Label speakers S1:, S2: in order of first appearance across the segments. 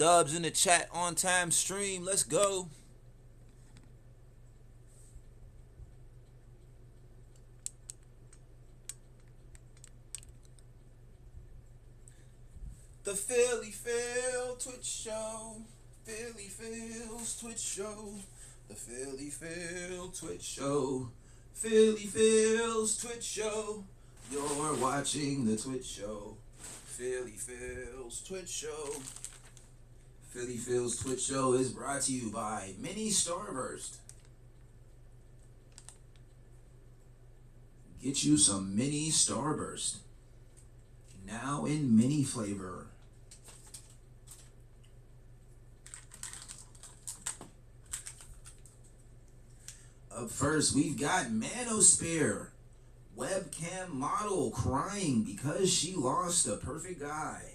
S1: Dubs in the chat on time stream. Let's go. The Philly Phil Twitch Show. Philly Phil's Twitch Show. The Philly Phil Twitch Show. Philly Phil's Twitch Show. You're watching the Twitch Show. Philly Phil's Twitch Show. Philly Phil's Twitch Show is brought to you by Mini Starburst. Get you some Mini Starburst. Now in mini flavor. Up first, we've got Manosphere. Webcam model crying because she lost a perfect guy.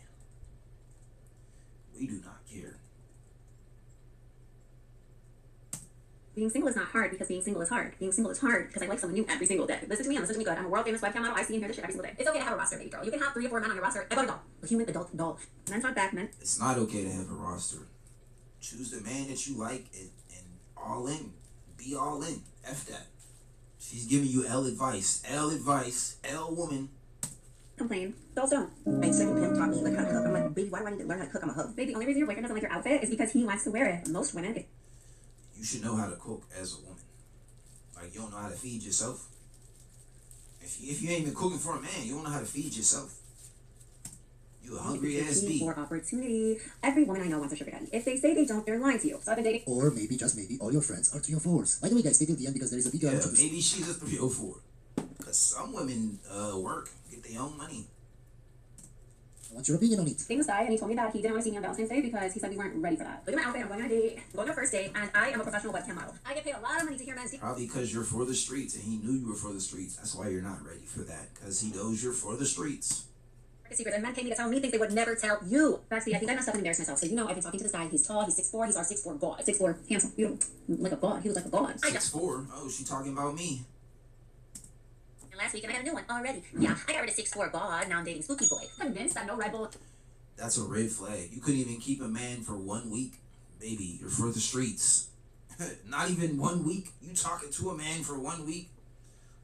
S1: We do not care.
S2: Being single is not hard because being single is hard. Being single is hard because I like someone new every single day. Listen to me and listen to me good. I'm a world famous webcam model. I see and hear this shit every single day. It's okay to have a roster, baby girl. You can have 3 or 4 men on your roster. I got a doll. A human adult doll. Men's not back, men.
S1: It's not okay to have a roster. Choose the man that you like and all in. Be all in. F that. She's giving you L advice. L advice. L woman.
S2: Complain. Dolls don't.
S3: My second pimp taught me like how to cook. I'm like, baby, why do I need to learn how to cook? I'm a hoe.
S2: Baby, the only reason your boyfriend doesn't like your outfit is because he wants to wear it. Most women.
S1: You should know how to cook as a woman. Like, you don't know how to feed yourself. If you ain't been cooking for a man, you don't know how to feed yourself. You a hungry ass bee.
S2: More opportunity. Every woman I know wants a sugar daddy. If they say they don't, they're lying to you. So I've been dating.
S3: Or maybe, just maybe, all your friends are 304s. By the way, guys, stay till the end because there is a video.
S1: Yeah, maybe she's a 304. Because some women work, get their own money.
S3: I want your opinion on it.
S2: Things aside, and he told me that he didn't want to see me on Valentine's Day because he said we weren't ready for that. Look at my outfit. I'm going on a date. I'm going on a first date, and I am a professional webcam model. I get paid a lot of money to hear men's.
S1: Probably because you're for the streets, and he knew you were for the streets. That's why you're not ready for that, because he knows you're for the streets.
S2: Secrets, and men came to tell me things they would never tell you. Backstage, I think I messed up and embarrassed myself. So, you know, I've been talking to this guy. He's tall, he's 6'4", he's our 6'4" god. 6'4", handsome, beautiful, like a god. He was like a god.
S1: 6'4"? Oh, she talking about me.
S2: And last week, and I got a new one already. Yeah, I got rid of 6'4" god. Now I'm dating Spooky Boy. Convinced that no Red Bull.
S1: That's a red flag. You couldn't even keep a man for 1 week. Baby, you're for the streets. Not even 1 week. You talking to a man for 1 week?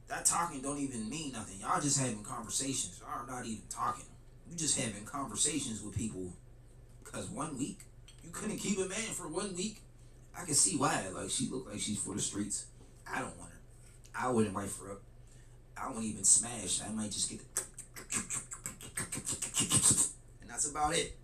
S1: That talking don't even mean nothing. Y'all just having conversations. Y'all are not even talking. You just having conversations with people. Because 1 week? You couldn't keep a man for 1 week? I can see why. Like, she look like she's for the streets. I don't want her. I wouldn't wife her up. I wouldn't even smash. I might just get the... And that's about it.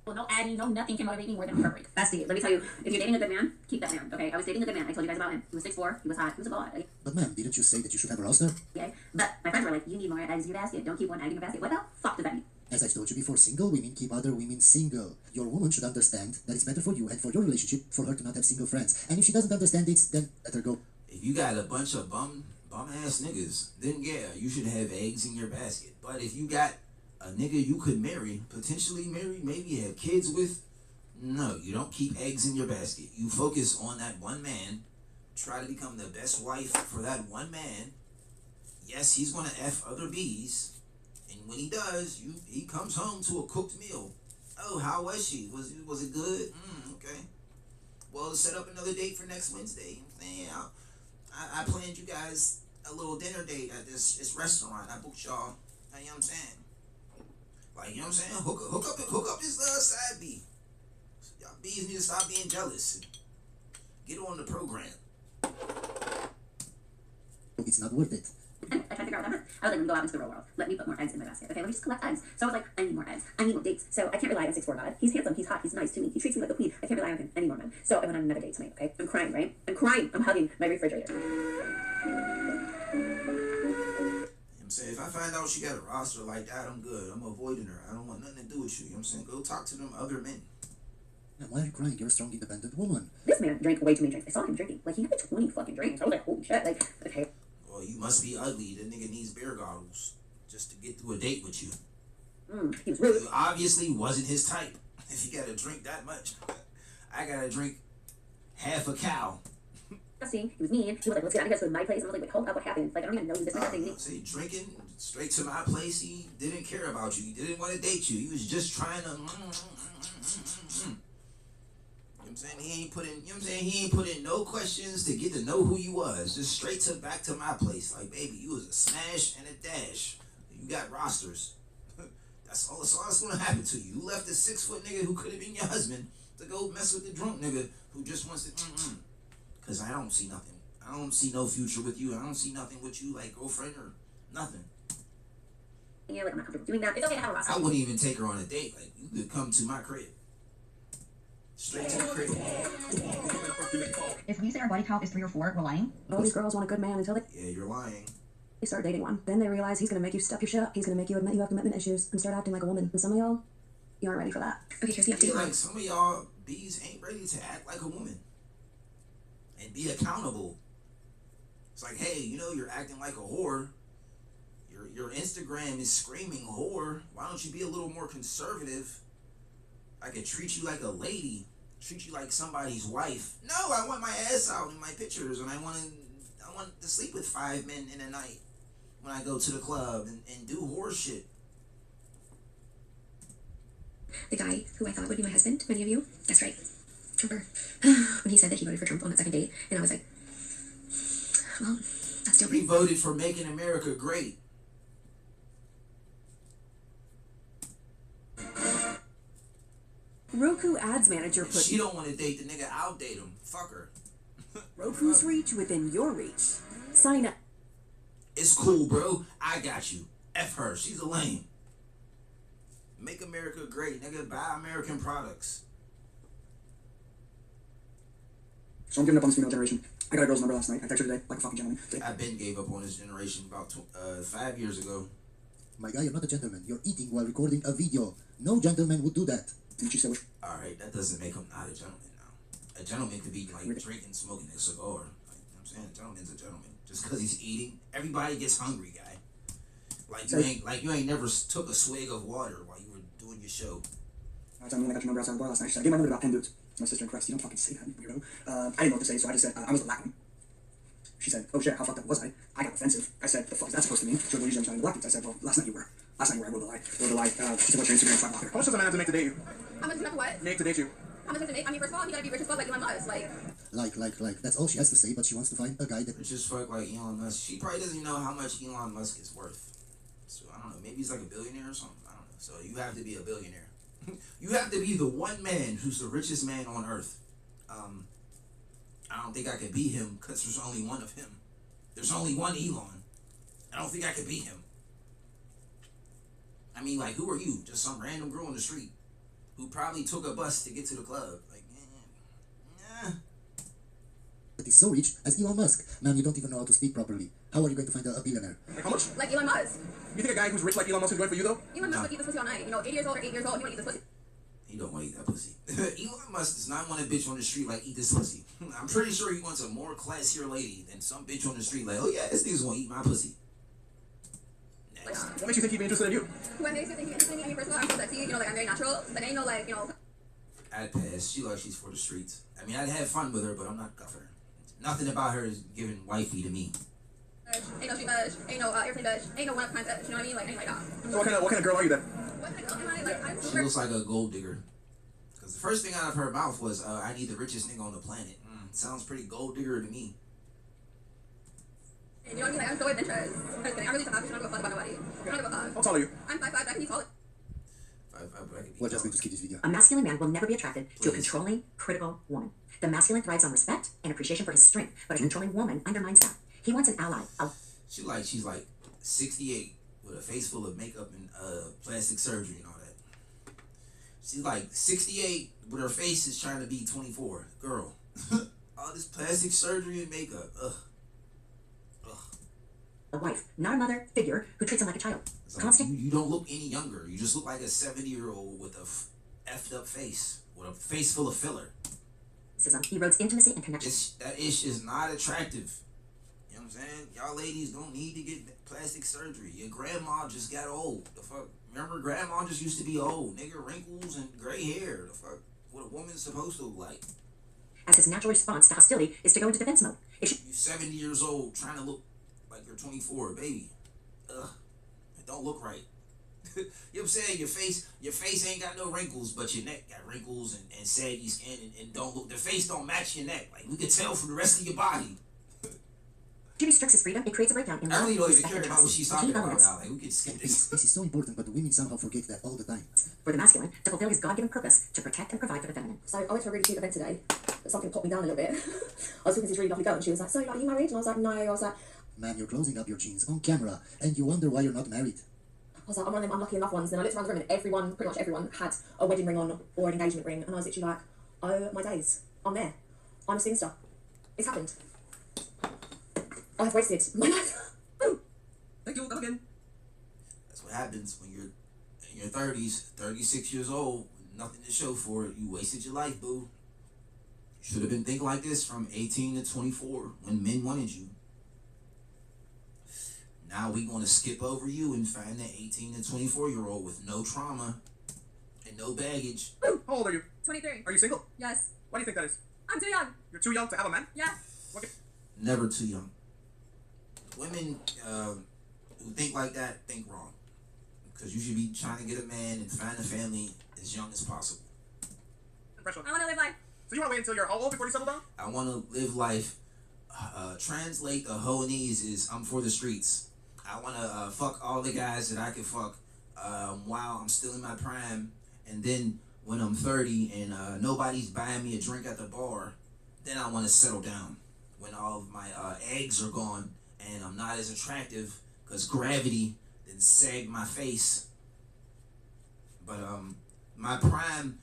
S2: Well, no Addy, no nothing can motivate me more than heartbreak. Bestie, let me tell you, if you're dating a good man, keep that man, okay? I was dating a good man. I told you guys about him. He was 6'4", he was hot, he was a god.
S3: But ma'am, didn't you say that you should have a roster?
S2: Okay, but my friends were like, you need more eggs in your basket. Don't keep one egg in your basket. What the fuck does that mean?
S3: As I told you before, single women keep other women single. Your woman should understand that it's better for you and for your relationship for her to not have single friends. And if she doesn't understand it, then let her go.
S1: If you got a bunch of bum ass niggas, then yeah, you should have eggs in your basket. But if you got a nigga you could marry, potentially marry, maybe have kids with, no, you don't keep eggs in your basket. You focus on that one man, try to become the best wife for that one man. Yes, he's gonna F other bees, and when he does, he comes home to a cooked meal. Oh, how was she? Was it good? Okay. Well, set up another date for next Wednesday. I planned you guys a little dinner date at this restaurant. I booked y'all. You know what I'm saying? Like, you know what I'm saying? Hook up this side bee. Y'all bees need to stop being jealous. Get on the program.
S3: It's not worth it.
S2: I tried to figure out what that meant. I was like, let me go out into the real world. Let me put more eggs in my basket. Okay, let me just collect eggs. So I was like, I need more eggs. I need more dates. So I can't rely on 6'4" god. He's handsome, he's hot, he's nice to me. He treats me like a queen. I can't rely on him anymore, man. So I went on another date tonight, okay? I'm crying, right? I'm crying. I'm hugging my refrigerator.
S1: I'm saying, if I find out she got a roster like that, I'm good. I'm avoiding her. I don't want nothing to do with you. You know what I'm saying? Go talk to them other men.
S3: Now, why are you crying? You're a strong, independent woman.
S2: This man drank way too many drinks. I saw him drinking. Like, he had 20 fucking drinks. I was like, holy shit. Like, okay.
S1: Well, you must be ugly. The nigga needs beer goggles just to get through a date with you.
S2: He was rude.
S1: You obviously wasn't his type. If you gotta drink that much. I gotta drink half a cow.
S2: Disgusting. He was mean. He was like, let's get out of here. Let's go to my place. And I was like, wait, hold up, what happened? Like, I don't even know you. This man thing.
S1: See, drinking straight to my place. He didn't care about you. He didn't want to date you. He was just trying to. You know what I'm saying? He ain't put in, you know what I'm saying? He ain't put in no questions to get to know who you was. Just straight to back to my place. Like, baby, you was a smash and a dash. You got rosters. That's all that's gonna happen to you. You left a 6-foot nigga who could have been your husband to go mess with the drunk nigga who just wants to Cause I don't see nothing. I don't see no future with you. I don't see nothing with you, like girlfriend or nothing.
S2: Yeah, like I'm not comfortable doing that. It's okay to have a roster.
S1: I wouldn't even take her on a date. Like, you could come to my crib. Straight to the crib.
S4: If we say our body count is 3 or 4, we're lying.
S2: All these girls want a good man until
S1: Yeah, you're lying.
S2: they start dating one. Then they realize he's gonna make you step your shit up. He's gonna make you admit you have commitment issues and start acting like a woman. And some of y'all, you aren't ready for that. Okay, here's the
S1: I feel like some of y'all bees ain't ready to act like a woman and be accountable. It's like, hey, you know, you're acting like a whore. Your Instagram is screaming whore. Why don't you be a little more conservative? I could treat you like a lady, treat you like somebody's wife. No, I want my ass out in my pictures, and I want to sleep with 5 men in a night when I go to the club and do whore shit.
S2: The guy who I thought would be my husband, many of you, that's right, Trumper. When he said that he voted for Trump on that second date, and I was like, well, that's still
S1: He
S2: pretty.
S1: voted for making America great.
S5: Roku Ads Manager
S1: If
S5: put
S1: she don't want to date the nigga, I'll date him. Fuck her.
S5: Roku's reach within your reach. Sign up.
S1: It's cool, bro. I got you. F her. She's a lame. Make America great, nigga. Buy American products.
S6: So I'm giving up on this female generation. I got a girl's number last night. I texted her today like a fucking gentleman.
S1: I been gave up on this generation about 5 years ago.
S3: My guy, you're not a gentleman. You're eating while recording a video. No gentleman would do that.
S6: And she said,
S1: Alright, that doesn't make him not a gentleman now. A gentleman could be like drinking, smoking a cigar. Like, you know what I'm saying? A gentleman's a gentleman. Just because he's eating, everybody gets hungry, guy. Like you ain't never took a swig of water while you were doing your show.
S6: I got your number outside the bar last night. She said, I gave my number to about 10 dudes. My sister in Christ, you don't fucking say that, weirdo. I didn't know what to say, so I just said, I was the black one. She said, oh shit, how fucked up was I? I got offensive. I said, the fuck is that supposed to mean? She said, well, usually I'm telling the black dudes. I said, well, last night you were. Last night you were, I wrote a lie. She said, what's your Instagram, so I blocked her. How much does a man have to make to date you?
S2: How much do you have to what?
S6: Make to date you.
S2: How much does it make? I mean, first of all, you gotta be rich as fuck like Elon Musk.
S3: Like. That's all she has to say, but she wants to find a guy that...
S1: Rich as fuck like Elon Musk. She probably doesn't know how much Elon Musk is worth. So, I don't know. Maybe he's like a billionaire or something. I don't know. So, you have to be a billionaire. You have to be the one man who's the richest man on earth. I don't think I could beat him because there's only one of him. There's only one Elon. I don't think I could beat him. I mean, like, who are you? Just some random girl on the street who probably took a bus to get to the club. Like,
S3: that is so rich as Elon Musk. Man, you don't even know how to speak properly. How are you going to find a billionaire?
S6: Like, how much?
S2: Like Elon Musk.
S6: You think a guy who's rich like Elon Musk is going for you, though?
S2: Elon Musk would eat this pussy all night. You know, 8 years old or 8 years old, he would eat this pussy.
S1: He don't want to eat that pussy. Elon Musk does not want a bitch on the street like, eat this pussy. I'm pretty sure he wants a more classier lady than some bitch on the street like, oh yeah, this nigga's gonna eat my pussy. Next.
S6: What makes you think he'd be interested in you?
S2: When they say they think me, I mean, first of all, I'm so sexy, you know, like I'm very natural. Like, ain't no, like, you know.
S1: I'd pass. She like she's for the streets. I mean, I'd have fun with her, but I'm not cuffing her. Nothing about her is giving wifey to me.
S2: Ain't no street budge, ain't no airplane budge, ain't no one kind of, you know what I mean? Like, ain't like that.
S6: So what kind of girl are you then?
S2: What kind of girl am I? Like, I'm
S1: She
S2: super.
S1: looks like a gold digger. Because the first thing out of her mouth was, I need the richest nigga on the planet. Sounds pretty gold digger to me.
S2: You know what I mean? Like, I'm so adventurous. I'm just kidding. I really don't give a fuck about nobody. I don't give a fuck.
S6: How tall are you?
S2: I'm 5'5", I can be taller.
S1: 5'5", but I could be
S3: We're just
S1: tall.
S3: going to skip this video.
S4: A masculine man will never be attracted to a
S1: Please.
S4: controlling, critical woman. The masculine thrives on respect and appreciation for his strength, but a controlling woman undermines that. He wants an ally.
S1: She's like 68 with a face full of makeup and plastic surgery and all that. She's like 68, but her face is trying to be 24. Girl, all this plastic surgery and makeup. Ugh.
S4: A wife, not a mother figure who treats him like a child.
S1: It's like,
S4: Constant.
S1: you don't look any younger. You just look like a 70-year-old with a effed up face, with a face full of filler.
S4: He erodes intimacy and connection.
S1: That ish is not attractive. You know what I'm saying? Y'all ladies don't need to get plastic surgery. Your grandma just got old. The fuck? Remember, grandma just used to be old. Nigga, wrinkles and gray hair. The fuck? What a woman's supposed to look like.
S4: As his natural response to hostility is to go into defense mode.
S1: You 70 years old trying to look like you're 24, baby. Ugh. It don't look right. You know what I'm saying? Your face ain't got no wrinkles, but your neck got wrinkles and saggy skin and don't look. The face don't match your neck. Like we could tell from the rest of your body.
S4: She restricts his freedom, it creates a breakdown in
S1: I really don't even
S4: respect,
S1: care
S4: and
S1: about what
S4: trust.
S1: she's
S4: The
S1: talking
S4: key
S1: about
S4: elements
S1: now. Like we could skip
S3: And
S1: this.
S3: this is so important, but the women somehow forget that all the time.
S4: for the masculine to fulfill his God-given purpose to protect and provide for the feminine.
S2: So I went to a really cute event today, but something popped me down a little bit. I was talking to this really lovely girl, and she was like, "So, like, are you married?" And I was like, "No." I was like,
S3: Man, you're closing up your jeans on camera, and you wonder why you're not married.
S2: "I'm one of them unlucky enough ones." Then I looked around the room, and everyone, pretty much everyone, had a wedding ring on or an engagement ring, and I was literally like, "Oh my days, I'm there. I'm a spinster. It's happened. I've wasted my life."
S6: Thank you. Come again.
S1: That's what happens when you're in your 30s, 36 years old, nothing to show for it. You wasted your life, boo. You should have been thinking like this from 18 to 24 when men wanted you. Now we want to skip over you and find that 18 to 24-year-old with no trauma and no baggage.
S6: How old are you?
S7: 23.
S6: Are you single?
S7: Yes.
S6: Why do you think that is?
S7: I'm too young.
S6: You're too young to have a man?
S7: Yeah.
S6: Okay.
S1: Never too young. Women who think like that think wrong. Because you should be trying to get a man and find a family as young as possible.
S6: Impression.
S7: I want to live life.
S6: So you want to wait until you're how old before you settle down?
S1: I want to live life. Translate the Hoanese is I'm for the streets. I want to fuck all the guys that I can fuck while I'm still in my prime. And then when I'm 30 and nobody's buying me a drink at the bar, then I want to settle down. When all of my eggs are gone and I'm not as attractive because gravity then sagged my face. But my prime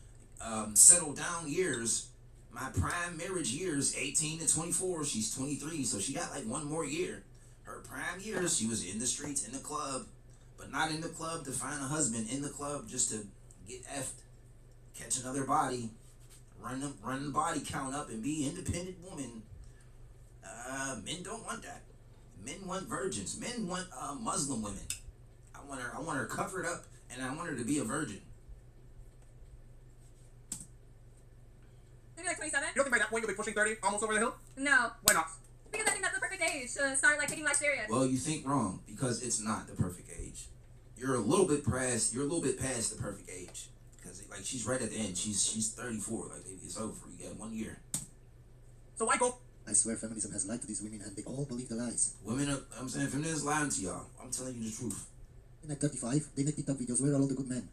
S1: settled down years, my prime marriage years, 18 to 24, she's 23, so she got like one more year. Her prime years, she was in the streets, in the club, but not in the club to find a husband, in the club just to get effed, catch another body, run the body count up and be independent woman. Men don't want that. Men want virgins. Men want Muslim women. I want her covered up, and I want her to be a virgin.
S7: Maybe like 27?
S6: You don't think by that point you'll be pushing 30, almost over the hill?
S7: No.
S6: Why not?
S7: Because I think that's the perfect age to start like taking life serious.
S1: Well, you think wrong because it's not the perfect age. You're a little bit past. You're a little bit past the perfect age because like she's right at the end. She's 34. Like it's over. You got 1 year.
S6: So why go?
S3: I swear feminism has lied to these women, and they all believe the lies.
S1: Women are. I'm saying feminists lying to y'all. I'm telling you the truth.
S3: And at 35, they make TikTok videos. Where are all the good men?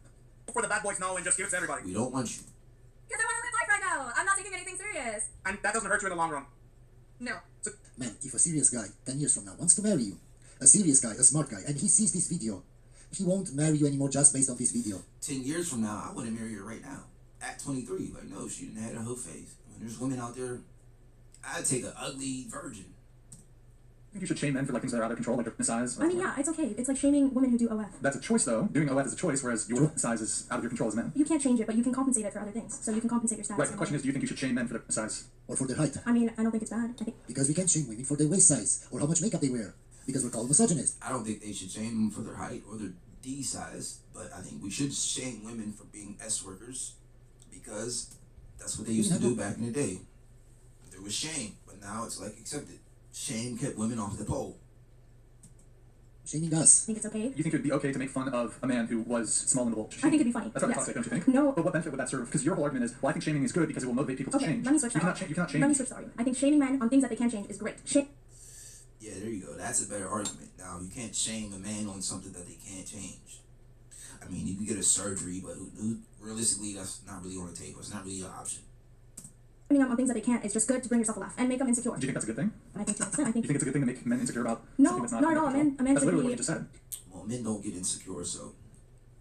S6: For the bad boys now and just give it to everybody.
S1: We don't want you.
S7: Because I want to live life right now. I'm not taking anything serious.
S6: And that doesn't hurt you in the long run.
S7: No.
S3: Man, if a serious guy 10 years from now wants to marry you, a serious guy, a smart guy, and he sees this video, he won't marry you anymore just based on this video.
S1: 10 years from now, I wouldn't marry her right now. At 23, like no, she didn't have a whole face. When there's women out there, I'd take an ugly virgin.
S8: I think you should shame men for like things that are out of control, like their size.
S9: I mean, yeah, it's okay. It's like shaming women who do OF.
S8: That's a choice, though. Doing OF is a choice, whereas your size is out of your control as men.
S9: You can't change it, but you can compensate it for other things. So you can compensate your status.
S8: Right. The question is, do you think you should shame men for their size?
S3: Or for their height.
S9: I mean, I don't think it's bad. I think
S3: Because we can't shame women for their waist size, or how much makeup they wear. Because we're called misogynist.
S1: I don't think they should shame them for their height or their D size, but I think we should shame women for being S workers because that's what they used to do back in the day. There was shame, but now it's like accepted. Shame kept women off the pole.
S3: Shaming us.
S9: I think it's okay.
S8: You think it would be okay to make fun of a man who was small and little?
S9: I think it'd be funny.
S8: That's not
S9: Yes.
S8: toxic, don't you think?
S9: No.
S8: But what benefit would that serve? Because your whole argument is, well, I think shaming is good because it will motivate people to
S9: Okay,
S8: change.
S9: let me switch
S8: You
S9: that.
S8: cannot, you cannot change.
S9: Let me switch the argument. I think shaming men on things that they can't change is great.
S1: Yeah, there you go. That's a better argument. Now, you can't shame a man on something that they can't change. I mean, you can get a surgery, but realistically, that's not really on the table. It's not really an option.
S9: Shaming them on things that they can't is just good to bring yourself a laugh and make them insecure.
S8: Do you think that's a good thing?
S9: I think to an extent, I
S8: You
S9: think.
S8: think it's a good thing to make men insecure about
S9: No,
S8: something that's not
S9: not at all.
S8: under control?
S9: A man
S8: That's
S9: should
S8: literally
S9: be-
S8: what you just said.
S1: Well, men don't get insecure, so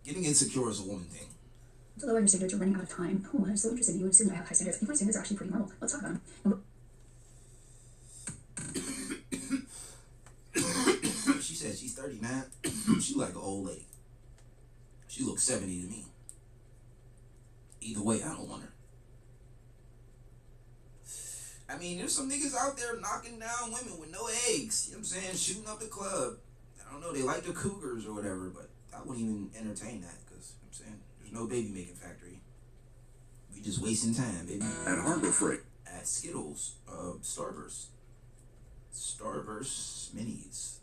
S1: getting insecure is a woman thing.
S10: To lower your standards, you're running out of time. Oh, I'm so interested. You assume that I have high standards. I think my standards are actually pretty normal. Let's talk about them.
S1: She said she's 39. She like an old lady. She looks 70 to me. Either way, I don't want her. I mean, there's some niggas out there knocking down women with no eggs. You know what I'm saying? Shooting up the club. I don't know, they like the Cougars or whatever, but I wouldn't even entertain that because, you know what I'm saying, there's no baby making factory. We just wasting time, baby.
S11: At Harbor Freight.
S1: At Skittles, Starburst. Starburst Minis.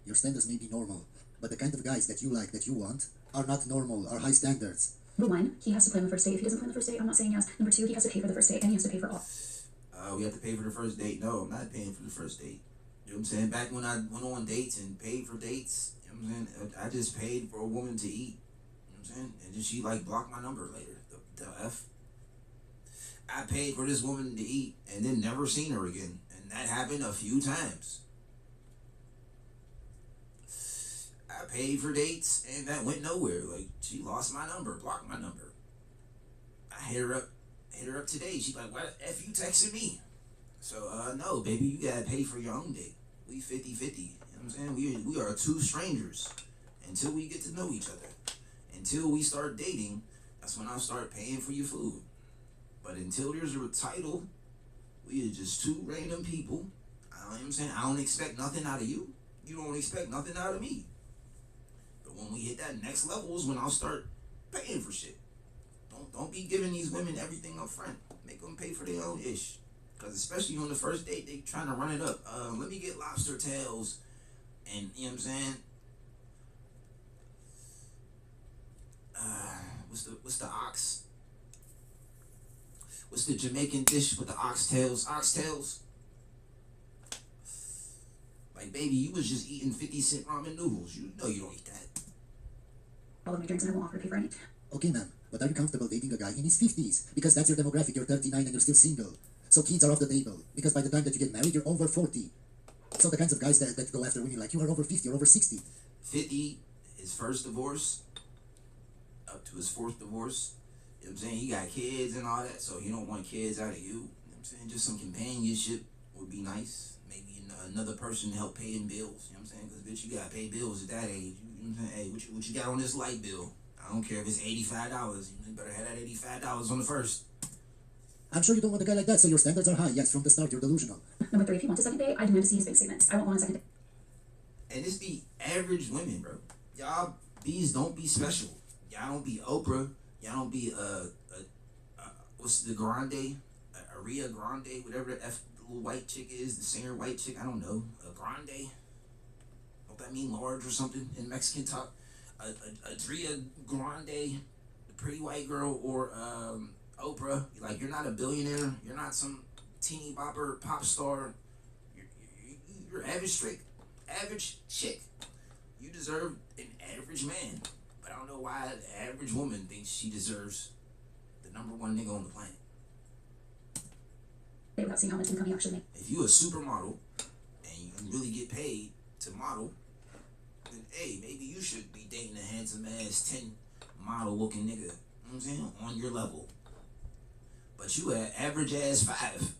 S3: Your standards may be normal, but the kind of guys that you like, that you want, are not normal, are high standards.
S10: Number one, he has to play on the first date. If he doesn't play on the first date, I'm not saying yes. Number two, he has to pay for the first date, and he has to pay for all.
S1: We have to pay for the first date. No, I'm not paying for the first date. You know what I'm saying? Back when I went on dates and paid for dates, you know what I'm saying? I just paid for a woman to eat. You know what I'm saying? And then she like blocked my number later. The F. I paid for this woman to eat and then never seen her again. And that happened a few times. I paid for dates and that went nowhere. Like, she lost my number, blocked my number. I hit her up today. She's like, why the F you texting me? So, no, baby, you gotta pay for your own date. We 50-50. You know what I'm saying? We are two strangers until we get to know each other. Until we start dating, that's when I'll start paying for your food. But until there's a title, we are just two random people. You know what I'm saying? I don't expect nothing out of you. You don't expect nothing out of me. But when we hit that next level is when I'll start paying for shit. Don't be giving these women everything up front. Make them pay for their own ish. Because especially on the first date, they trying to run it up. Let me get lobster tails. And, you know what I'm saying? What's the ox? What's the Jamaican dish with the oxtails? Oxtails? Like, baby, you was just eating 50-cent ramen noodles. You know you don't eat that.
S10: All of my drinks, and I won't offer to pay for any.
S3: Okay, ma'am, but are you comfortable dating a guy in his 50s? Because that's your demographic, you're 39 and you're still single. So kids are off the table, because by the time that you get married, you're over 40. So the kinds of guys that go after women like you are over 50 or over 60.
S1: 50, his first divorce, up to his fourth divorce. You know what I'm saying? He got kids and all that, so he don't want kids out of you. You know what I'm saying? Just some companionship would be nice. Maybe another person to help paying bills. You know what I'm saying? Because, bitch, you got to pay bills at that age. You know what I'm saying? Hey, what you got on this light bill? I don't care if it's $85. You better have that $85 on the first.
S3: I'm sure you don't want a guy like that, so your standards are high. Yes, from the start, you're delusional.
S10: Number three, if he wants a second date, I demand to see his bank statements. I won't want a second date.
S1: And it's the average women, bro. Y'all bees don't be special. Y'all don't be Oprah. Y'all don't be what's the Grande? Aria Grande, whatever the little white chick is, the singer white chick. I don't know. Grande. Don't that mean large or something in Mexican talk? Adria Grande, the pretty white girl, or Oprah. Like, you're not a billionaire. You're not some teeny bopper pop star. You're average chick. You deserve an average man. But I don't know why the average woman thinks she deserves the number one nigga on the planet.
S10: Without seeing how much income he actually makes.
S1: If you a supermodel and you really get paid to model, then hey, maybe you should be dating a handsome ass 10 model looking nigga. You know what I'm saying? On your level. But you an average ass 5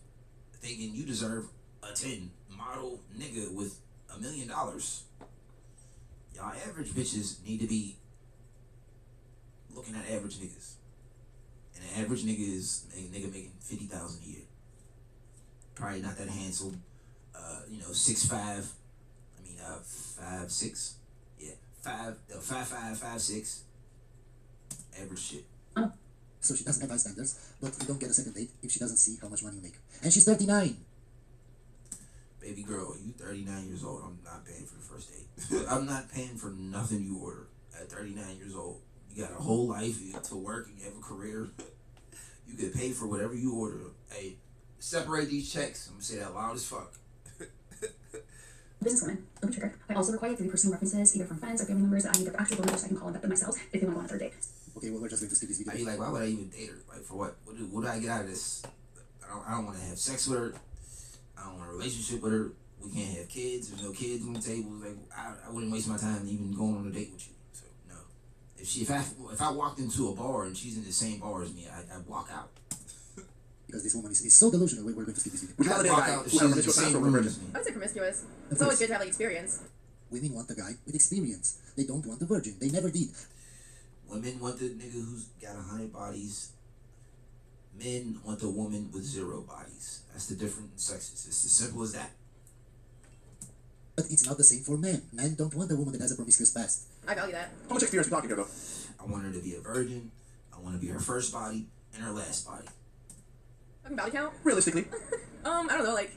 S1: thinking you deserve a 10 model nigga with $1 million. Y'all average bitches need to be looking at average niggas. And an average nigga is a nigga making $50,000 a year. Probably not that handsome. 6'5". I mean 5'6". Yeah, 5'5", 5'6". Average shit.
S3: So she doesn't have high standards, but you don't get a second date if she doesn't see how much money you make. And she's 39.
S1: Baby girl, you 39 years old. I'm not paying for the first date. I'm not paying for nothing you order at 39 years old. You got a whole life. You have to work and you have a career. You can pay for whatever you order. Hey, separate these checks. I'm going to say that loud as fuck.
S10: Businesswoman, don't be triggered. I also require 3 personal references, either from friends or family members that I need their actual phone numbers so I can call and vet them myself if they want to go on a third date.
S3: Okay, well, we're just going to skip this video.
S1: I'd be like, why would I even date her? Like, for what? What do I get out of this? I don't want to have sex with her. I don't want a relationship with her. We can't have kids. There's no kids on the table. Like, I wouldn't waste my time even going on a date with you. So no. If I walked into a bar and she's in the same bar as me, I'd walk out.
S3: Because this woman is so delusional. We're going to skip this video.
S6: Would you rather
S1: walk out if she's in the same room as me?
S7: I would say promiscuous. It's always good to have like experience.
S3: Women want a guy with experience. They don't want a virgin. They never did.
S1: Women want the nigga who's got 100 bodies. Men want the woman with 0 bodies. That's the difference in sexes. It's as simple as that.
S3: But it's not the same for men. Men don't want a woman that has a promiscuous past.
S7: I value that.
S6: How much experience are we talking here, though?
S1: I want her to be a virgin. I want to be her first body and her last body.
S7: Body count?
S6: Realistically.
S7: I don't know, like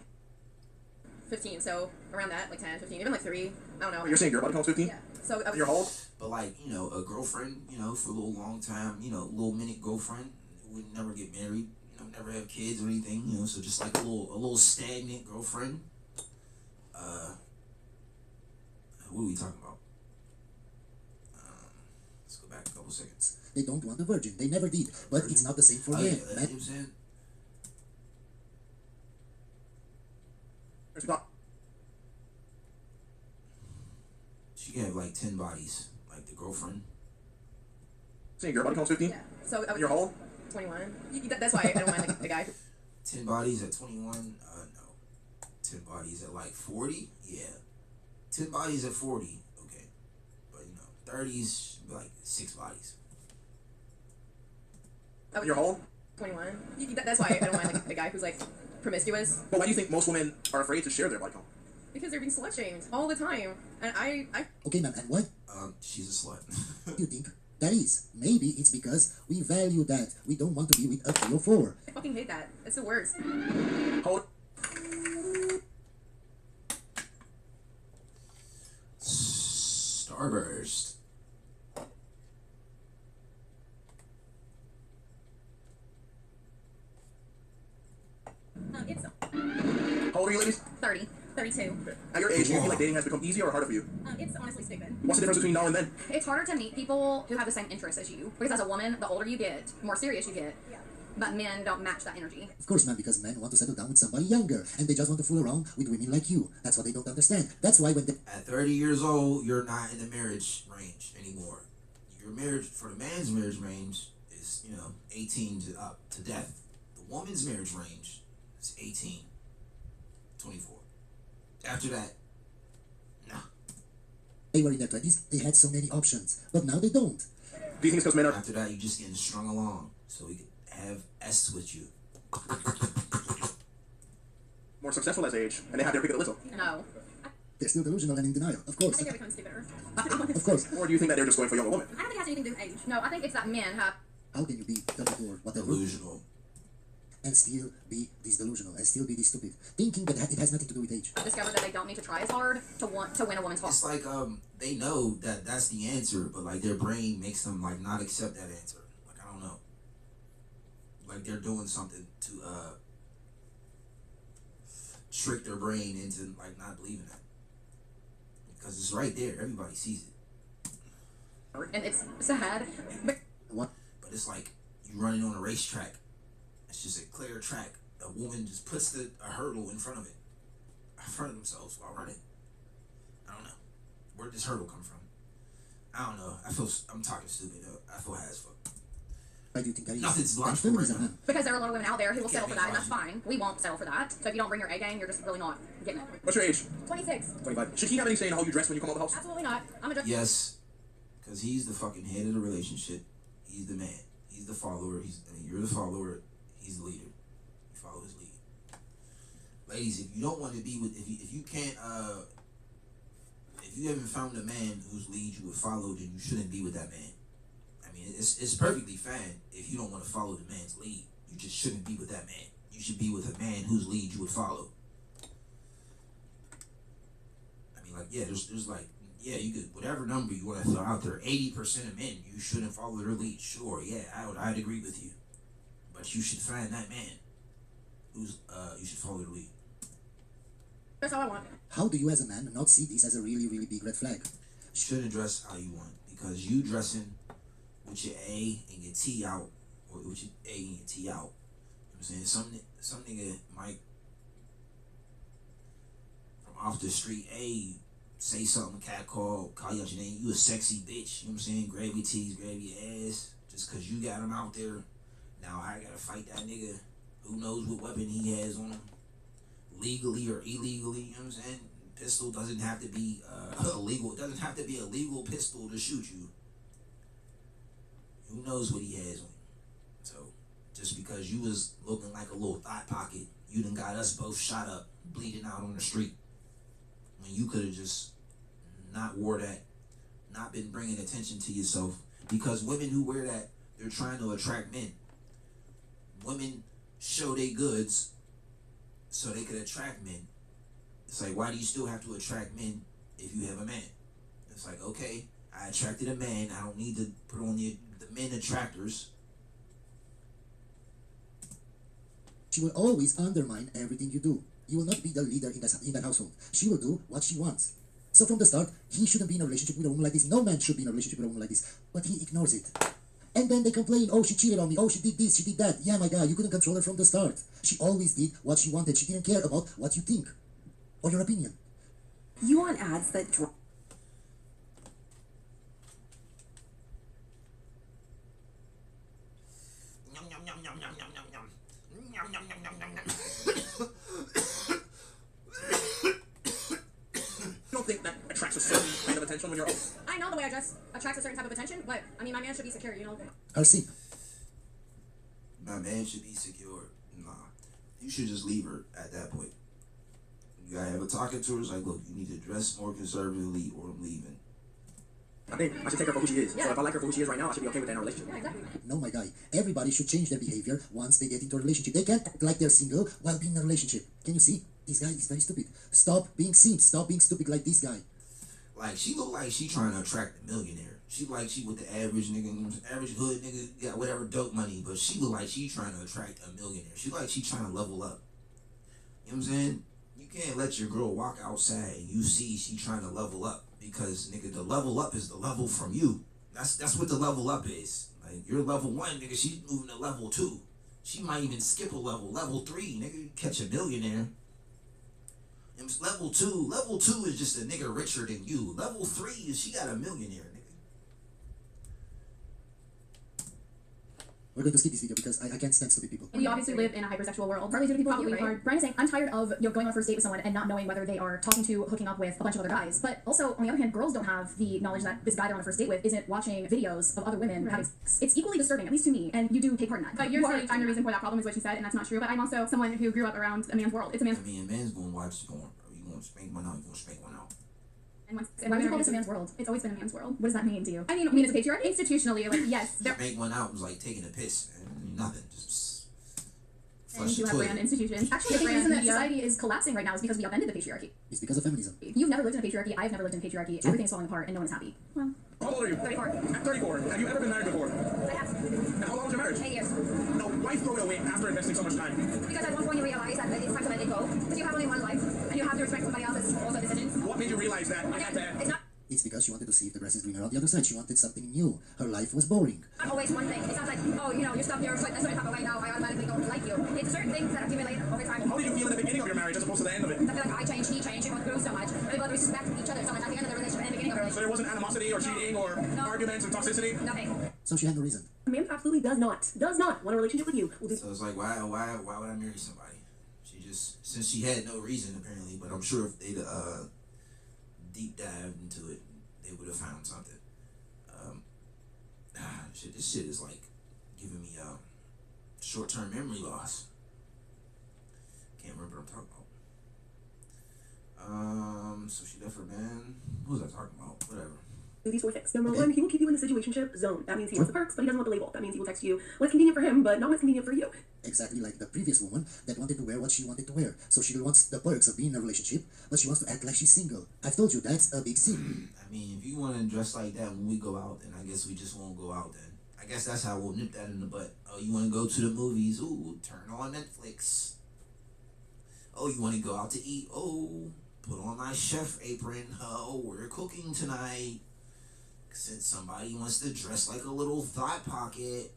S7: 15, so around that, like 10, 15, even like 3. I don't know.
S8: You're saying your body count's 15?
S7: Yeah. So
S8: You're how old?
S1: But like, you know, a girlfriend, you know, for a little long time, you know, little minute girlfriend would never get married, you know, never have kids or anything, you know, so just like a little stagnant girlfriend. What are we talking about? Let's go back a couple seconds.
S3: They don't want a virgin. They never did. But it's not the same for men.
S1: You know what I'm saying? She can have like 10 bodies, like the girlfriend.
S8: Saying your body count's 15?
S7: yeah. So
S8: You're how old?
S7: 21. That's why I don't mind like, the guy.
S1: 10 bodies at 21? No. 10 bodies at like 40? Yeah. 10 bodies at 40, okay. But you know, 30s, like 6 bodies.
S8: You're how old?
S7: 21. That's why I don't mind like, the guy who's like promiscuous.
S8: But why do you think most women are afraid to share their body count?
S7: Because they're being slut shamed all the time. And I
S3: Okay, ma'am, and why
S1: She's a slut.
S3: do you think that is? Maybe it's because we value that. We don't want to be with a 3 or 4.
S7: fucking hate that. It's the worst.
S8: How old?
S1: Starburst.
S7: It's
S8: How old are you, ladies?
S7: 30, 32.
S8: At your age, do you feel like dating has become easier or harder for you?
S7: It's honestly stupid.
S8: What's the difference between now and then?
S10: It's harder to meet people who have the same interests as you. Because as a woman, the older you get, the more serious you get.
S7: Yeah.
S10: But men don't match that energy.
S3: Of course, ma'am, because men want to settle down with somebody younger, and they just want to fool around with women like you. That's what they don't understand. That's why when they...
S1: At 30 years old, you're not in the marriage range anymore. Your marriage, for the man's marriage range, is, you know, 18 to up to death. The woman's marriage range is 18, 24. After that, nah.
S3: They were in their 20s, they had so many options, but now they don't.
S8: Do you think it's because men are...
S1: After that, you just getting strung along, so we could have S with you.
S8: more successful as they age, and they have their pick of the little?
S7: No.
S3: They're still delusional and in denial, of course.
S7: I think they're becoming stupider.
S3: Of course.
S8: Or do you think that they're just going for younger women?
S7: I don't think it has anything to do with age.
S10: No, I think it's that men have...
S3: How can you be 34, whatever,
S1: Delusional.
S3: and still be this delusional, and still be this stupid, thinking that it has nothing to do with age?
S10: discovered that they don't need to try as hard to want to win a woman's heart.
S1: It's like they know that that's the answer, but like their brain makes them like not accept that answer. Like I don't know. Like they're doing something to trick their brain into like not believing that. Because it's right there, everybody sees it.
S10: And it's sad.
S3: What?
S1: But it's like you running on a racetrack. It's just a clear track. A woman just puts a hurdle in front of it, in front of themselves while running. I don't know. Where'd this hurdle come from? I don't know. I'm talking stupid though. I feel high as fuck.
S3: Why do you think that is?
S1: Nothing's
S3: And
S1: logical right
S3: feminism,
S1: now.
S3: huh?
S10: Because there are a lot of women out there who will settle for that, and that's
S1: Can't be
S10: fine. We won't settle for that. So if you don't bring your A game, you're just really not getting it.
S8: What's your age?
S7: 26.
S8: 25. Should he have any say in how you dress when you come out of the house?
S7: Absolutely not. I'm a dress.
S1: Yes, because he's the fucking head of the relationship. He's the man. He's the follower. You're the follower. He's the leader. You follow his lead. Ladies, if you don't want to be with, if you can't, if you haven't found a man whose lead you would follow, then you shouldn't be with that man. I mean, it's perfectly fine if you don't want to follow the man's lead. You just shouldn't be with that man. You should be with a man whose lead you would follow. I mean, like, yeah, there's like, yeah, you could, whatever number you want to throw out there, 80% of men, you shouldn't follow their lead. Sure, yeah, I'd agree with you. But you should find that man who's, you should follow their lead.
S7: That's all I want.
S3: How do you as a man not see this as a really, really big red flag?
S1: You shouldn't dress how you want, because you dressing with your A and your T out, or with your A and your T out. You know what I'm saying? Some nigga might, from off the street, A, say something, cat call you out your name, you a sexy bitch, you know what I'm saying? Grab your T's, grab your ass, just because you got him out there. Now I gotta fight that nigga. Who knows what weapon he has on him, legally or illegally, you know what I'm saying? Pistol doesn't have to be illegal. It doesn't have to be a legal pistol to shoot you. Who knows what he has on him? So, just because you was looking like a little thought pocket, you done got us both shot up, bleeding out on the street. When you could have just not wore that, not been bringing attention to yourself. Because women who wear that, they're trying to attract men. Women show their goods so they could attract men. It's like, why do you still have to attract men if you have a man? It's like, okay, I attracted a man. I don't need to put on the men attractors.
S3: She will always undermine everything you do. You will not be the leader in that household. She will do what she wants. So from the start, he shouldn't be in a relationship with a woman like this. No man should be in a relationship with a woman like this. But he ignores it. And then they complain, oh, she cheated on me. Oh, she did this, she did that. Yeah, my guy, you couldn't control her from the start. She always did what she wanted. She didn't care about what you think or your opinion.
S5: You want ads that draw.
S6: You don't think that attracts a certain kind of attention when you're...
S9: I know the way I dress attracts a certain type of attention, but I mean, my man should be secure, you know?
S3: RC,
S1: My man should be secure. Nah. You should just leave her at that point. You gotta have a talking to her. It's like, look, you need to dress more conservatively or I'm leaving.
S6: I think I should take her for who she is. So if I like her for who she is right now, I should be okay with that in a relationship.
S9: Yeah, exactly.
S3: no, my guy. Everybody should change their behavior once they get into a relationship. They can't act like they're single while being in a relationship. Can you see? This guy is very stupid. Stop being simp. Stop being stupid like this guy.
S1: Like, she look like she trying to attract a millionaire. She like she with the average nigga, average hood nigga, got whatever dope money, but she look like she trying to attract a millionaire. She like she trying to level up. You know what I'm saying? You can't let your girl walk outside and you see she trying to level up because, nigga, the level up is the level from you. That's what the level up is. Like, you're level 1, nigga, she's moving to level 2. She might even skip a level. Level 3, nigga, catch a millionaire. And level 2 is just a nigga richer than you. Level 3 is she got a millionaire, nigga.
S3: We're going to skip this video because I can't stand stupid people.
S9: We obviously live in a hypersexual world. Partly due to people like you, right? Brian is saying, I'm tired of going on a first date with someone and not knowing whether they are talking to, hooking up with a bunch of other guys. But also, on the other hand, girls don't have the knowledge that this guy they're on a first date with isn't watching videos of other women having sex. It's equally disturbing, at least to me, and you do take part in that.
S11: But you're saying I'm the reason for that problem is what you said, and that's not true. But I'm also someone who grew up around a man's world. It's a man's.
S1: I mean, a man's gonna watch porn, bro. You gonna spank one out, you gonna spank one out.
S11: And
S9: Why would you call this a man's world?
S11: It's always been a man's world.
S9: What does that mean to you?
S11: I mean it's a patriarchy. Institutionally, like, yes, there.
S1: Spank one out was like taking a piss, man. Nothing. Just
S11: And
S1: flush
S11: you
S1: the
S11: have
S1: toilet.
S11: brand institutions.
S9: Actually, the reason that society is collapsing right now is because we upended the patriarchy.
S3: It's because of feminism.
S9: You've never lived in a patriarchy, I've never lived in a patriarchy, everything's falling apart and no one is happy. Well,
S6: How old are you?
S2: 34.
S6: At 34. Have you ever been married before?
S2: I have
S6: And how long was your marriage?
S2: 8 years.
S6: Now, why throw it away after investing so much time?
S2: Because at one point you realize that it's time to let it go. Because you have only one life, and you have to respect somebody else's also decisions.
S6: What made you realize that you had to...
S2: It's not
S3: It's because she wanted to see if the grass is greener on the other side. She wanted something new. Her life was boring.
S2: always one thing. It's not like, oh, you know, you stubbed your foot, that's what I away now, I automatically don't like you. It's certain things that accumulate over time.
S6: How did you feel in the beginning of your marriage as opposed to the end of it?
S2: I feel like I changed, he changed, we went through so much. We both respect each other so much at the end of the relationship and the beginning of the
S6: So
S2: relationship.
S6: there wasn't animosity or cheating or arguments or toxicity?
S2: Nothing.
S3: So she had no reason.
S5: A man absolutely does not want a relationship with you. Will do.
S1: So it's like, why would I marry somebody? She just, since she had no reason apparently, but I'm sure if they'd deep dived into it, they would have found something. This shit is like giving me short-term memory loss. Can't remember what I'm talking about. So she left her man. What was I talking about? Whatever.
S5: Do these 4 things. Number 1, he will keep you in the situationship zone. That means he wants the perks, but he doesn't want the label. That means he will text you when it's convenient for him, but not when it's convenient for you.
S3: Exactly like the previous woman that wanted to wear what she wanted to wear. So she wants the perks of being in a relationship, but she wants to act like she's single. I've told you, that's a big sin.
S1: I mean, if you want to dress like that when we go out, then I guess we just won't go out then. I guess that's how we'll nip that in the butt. Oh, you want to go to the movies? Ooh, turn on Netflix. Oh, you want to go out to eat? Oh, put on my chef apron. Oh, we're cooking tonight. Since somebody wants to dress like a little thought pocket,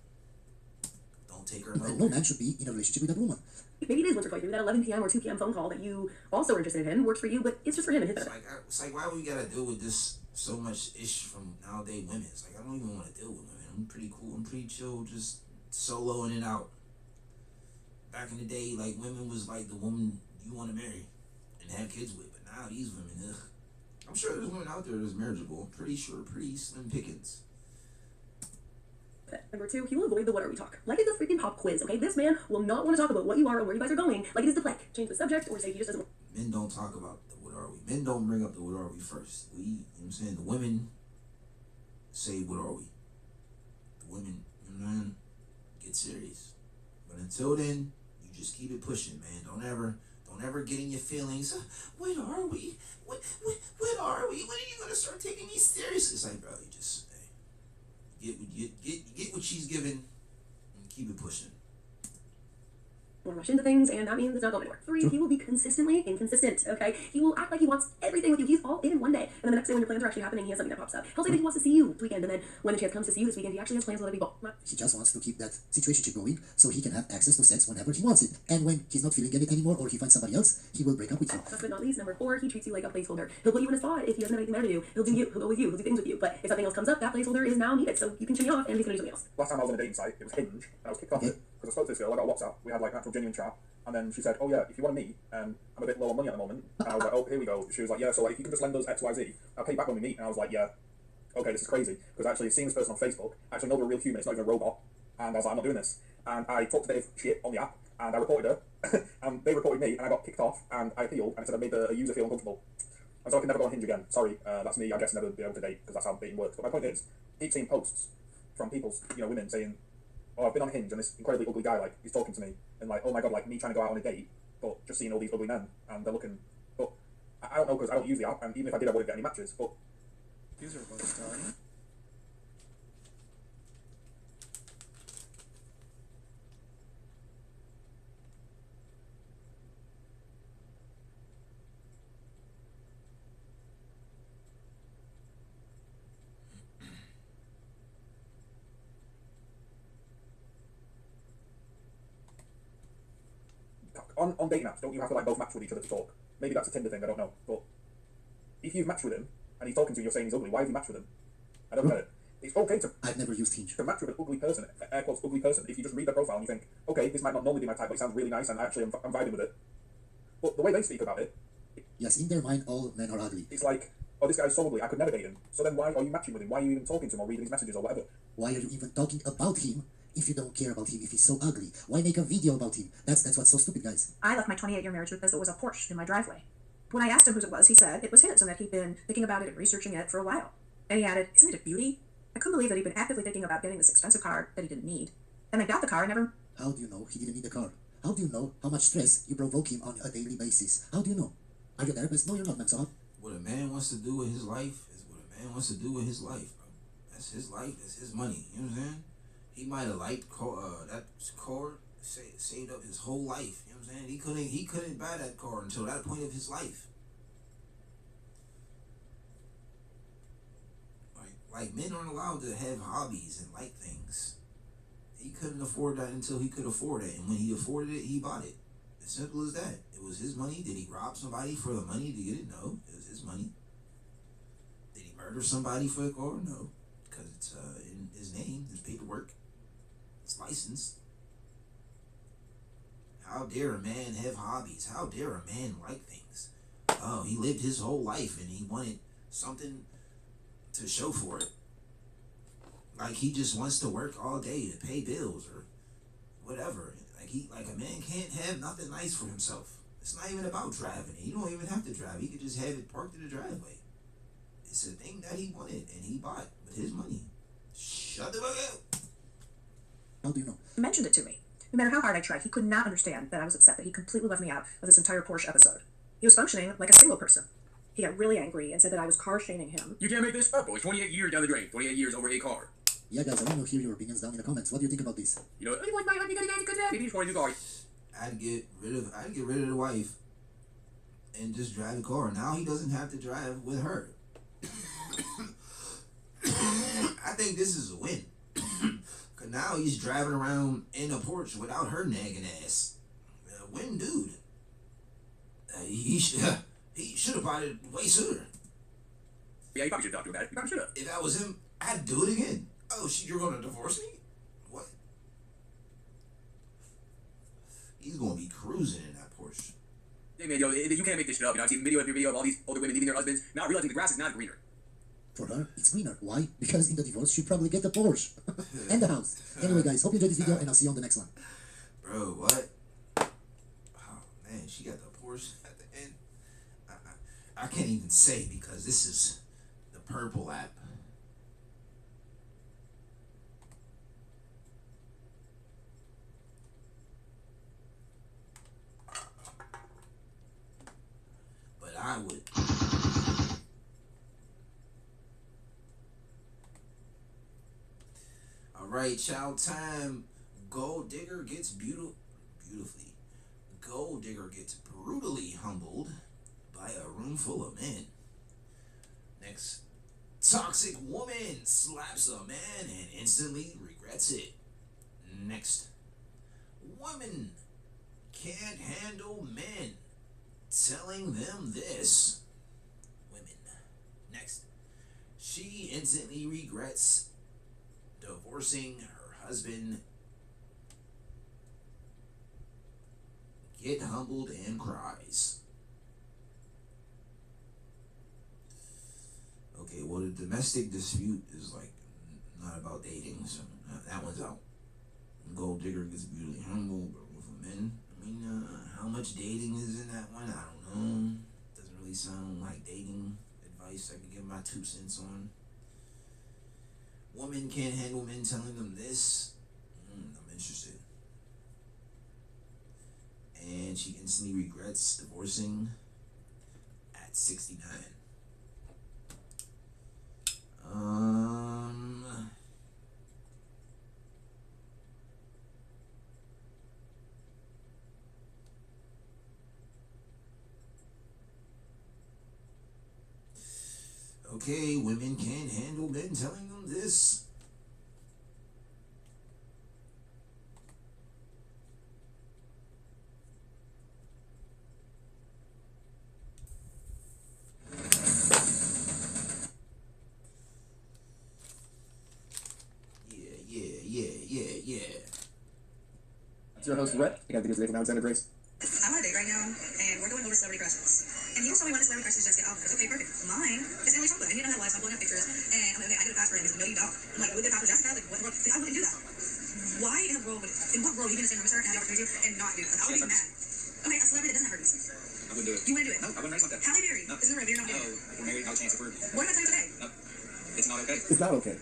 S1: don't take her
S3: And
S1: nowhere.
S3: no man should be in a relationship with that woman.
S5: Maybe it is once or twice. Maybe that 11 p.m. or 2 p.m. phone call that you also are interested in him works for you, but it's just for him and his benefit.
S1: It's like why we gotta deal with this so much ish from nowadays women? It's like I don't even want to deal with women. I'm pretty cool. I'm pretty chill, just soloing it out. Back in the day, like women was like the woman you want to marry and have kids with, but now these women, ugh. I'm sure there's women out there that's marriageable. Pretty sure, pretty slim pickings.
S5: Number 2, he will avoid the what are we talk. Like it's a freaking pop quiz, okay? This man will not want to talk about what you are or where you guys are going like it is the plague. Change the subject or say he just doesn't.
S1: Men don't talk about the what are we. Men don't bring up the what are we first. We, you know what I'm saying? The women say what are we. The women, you know what I'm saying? Get serious. But until then, you just keep it pushing, man. Don't Don't ever get in your feelings. When are we? When are we? When are you gonna start taking me serious? It's like, bro, you just get what she's giving and keep it pushing.
S5: Want to rush into things, and that means it's not going anywhere. 3, he will be consistently inconsistent, okay? He will act like he wants everything with you. He's all in one day, and then the next day when your plans are actually happening, he has something that pops up. He'll say that he wants to see you this weekend, and then when the chance comes to see you this weekend, he actually has plans with other people.
S3: He just wants to keep that situationship going so he can have access to sex whenever he wants it. And when he's not feeling it anymore or he finds somebody else, he will break up with you.
S5: Last but not least, number 4, he treats you like a placeholder. He'll put you in a spot if he doesn't have anything better to do. He'll do you. He'll go with you. He'll do things with you. But if something else comes up, that placeholder is now needed. So you can shimmy off, and he's going to do something else.
S8: Last time I was on a dating site, it was Hinge, and I was kicked off it because I spoke to this girl. I got a WhatsApp. We had like an actual genuine chat. And then she said, oh yeah, if you want to meet, I'm a bit low on money at the moment. And I was like, oh, here we go. She was like, yeah, so like, if you can just lend us X, Y, Z, I'll pay you back when we meet. And I was like, yeah, okay, this is crazy. Because actually seeing this person on Facebook, I actually know they're a real human, it's not even a robot. And I was like, I'm not doing this. And I talked to Dave shit on the app, and I reported her, and they reported me, and I got kicked off, and I appealed, and it said I made the user feel uncomfortable. And so I can never go on Hinge again. Sorry, that's me, I guess never be able to date, because that's how dating works. But my point is, I keep seeing posts from people, women saying, oh, I've been on Hinge, and this incredibly ugly guy, like, he's talking to me, and like, oh my god, like, me trying to go out on a date, but just seeing all these ugly men, and they're looking, but I don't know, because I don't use the app, and even if I did, I wouldn't get any matches, but...
S6: These are both starting.
S8: On dating apps, don't you have to like both match with each other to talk? Maybe that's a Tinder thing, I don't know. But if you've matched with him and he's talking to you, you're saying he's ugly, why have you matched with him? I don't get it. It's okay to
S3: I've never used Hinge.
S8: match with an ugly person, air quotes ugly person, if you just read their profile and you think, okay, this might not normally be my type, but it sounds really nice and actually I'm vibing with it. But the way they speak about it,
S3: yes, in their mind, all men are ugly.
S8: it's like, oh, this guy's so ugly, I could never date him. So then why are you matching with him? Why are you even talking to him or reading his messages or whatever?
S3: Why are you even talking about him if you don't care about him, if he's so ugly? Why make a video about him? That's what's so stupid, guys.
S4: I left my 28-year marriage because it was a Porsche in my driveway. When I asked him whose it was, he said it was his and that he'd been thinking about it and researching it for a while. And he added, isn't it a beauty? I couldn't believe that he'd been actively thinking about getting this expensive car that he didn't need. And I got the car and never...
S3: How do you know he didn't need a car? How do you know how much stress you provoke him on a daily basis? How do you know? Are you a therapist? No, you're not, ma'am.
S1: What a man wants to do with his life is what a man wants to do with his life, bro. That's his life. That's his money. You know what I'm saying? He might have liked that car, saved up his whole life. You know what I'm saying? He couldn't buy that car until that point of his life. Like men aren't allowed to have hobbies and like things. He couldn't afford that until he could afford it, and when he afforded it, he bought it. As simple as that. It was his money. Did he rob somebody for the money to get it? No, it was his money. Did he murder somebody for the car? No, because it's in his name, his paperwork, his license. How dare a man have hobbies? How dare a man like things? Oh, he lived his whole life and he wanted something to show for it. Like he just wants to work all day to pay bills or whatever. Like a man can't have nothing nice for himself. It's not even about driving. He don't even have to drive. He could just have it parked in the driveway. It's a thing that he wanted and he bought with his money. Shut the fuck up.
S3: How do you know?
S4: He mentioned it to me. No matter how hard I tried, he could not understand that I was upset that he completely left me out of this entire Porsche episode. He was functioning like a single person. He got really angry and said that I was car-shaming him.
S12: You can't make this up, boys. 28 years down the drain. 28 years over a car.
S3: Yeah, guys, I want to hear your opinions down in the comments. What do you think about this?
S12: You know, maybe just want a new car.
S1: I'd get rid of the wife and just drive the car. Now he doesn't have to drive with her. I think this is a win. Cause now he's driving around in a Porsche without her nagging ass. Win, dude. He should have bought it way sooner.
S12: Yeah, you probably should talk to him about it. You probably should have.
S1: If I was him, I'd do it again. Oh, you're gonna divorce me? What? He's gonna be cruising in that Porsche.
S12: Hey man, yo, you can't make this shit up. You know, I've seen video after video of all these older women leaving their husbands, not realizing the grass is not greener.
S3: For her, it's greener. Why? Because in the divorce, she'd probably get the Porsche and the house. Anyway, guys, hope you enjoyed this video, and I'll see you on the next one.
S1: Bro, what? Oh man, she got the Porsche at the end. I can't even say because this is the purple app. right, child time. Gold digger gets beautifully. Gold digger gets brutally humbled by a room full of men. Next, toxic woman slaps a man and instantly regrets it. Next, woman can't handle men telling them this. Women. Next, she instantly regrets divorcing her husband. Get humbled and cries. Okay, well, the domestic dispute is like not about dating, so that one's out. Gold digger gets beautifully humbled, but for men, I mean, how much dating is in that one? I don't know. Doesn't really sound like dating advice I can give my 2 cents on. Women can't handle men telling them this. I'm interested. And she instantly regrets divorcing at 69. Okay, women can't handle men telling them this. Yeah.
S6: It's your host, Rhett. I got videos today from Alexander Grace.
S2: I'm on a date right now, and we're going over celebrity crushes. And he was telling me one of the celebrity crushes Jessica Alba. Okay, perfect. Mine is Emily Chocolate, and he doesn't have lives, so I'm pulling up pictures. And I'm like, okay, I did a pass for him. He's like, no, you don't. I'm like, we did a pass for Jessica? Like, what in the world? I wouldn't do that. Why in what world are you going to stand up with her and have the opportunity to and not do that? I would be mad. Okay, a celebrity that doesn't hurt me.
S12: I wouldn't do it.
S2: You wouldn't do it?
S12: No, I wouldn't race like that.
S2: Halle Berry is in the room, you're not doing it.
S12: We're married, not a chance if we're...
S2: What am I saying today?
S12: No, it's not okay.
S6: It's not okay.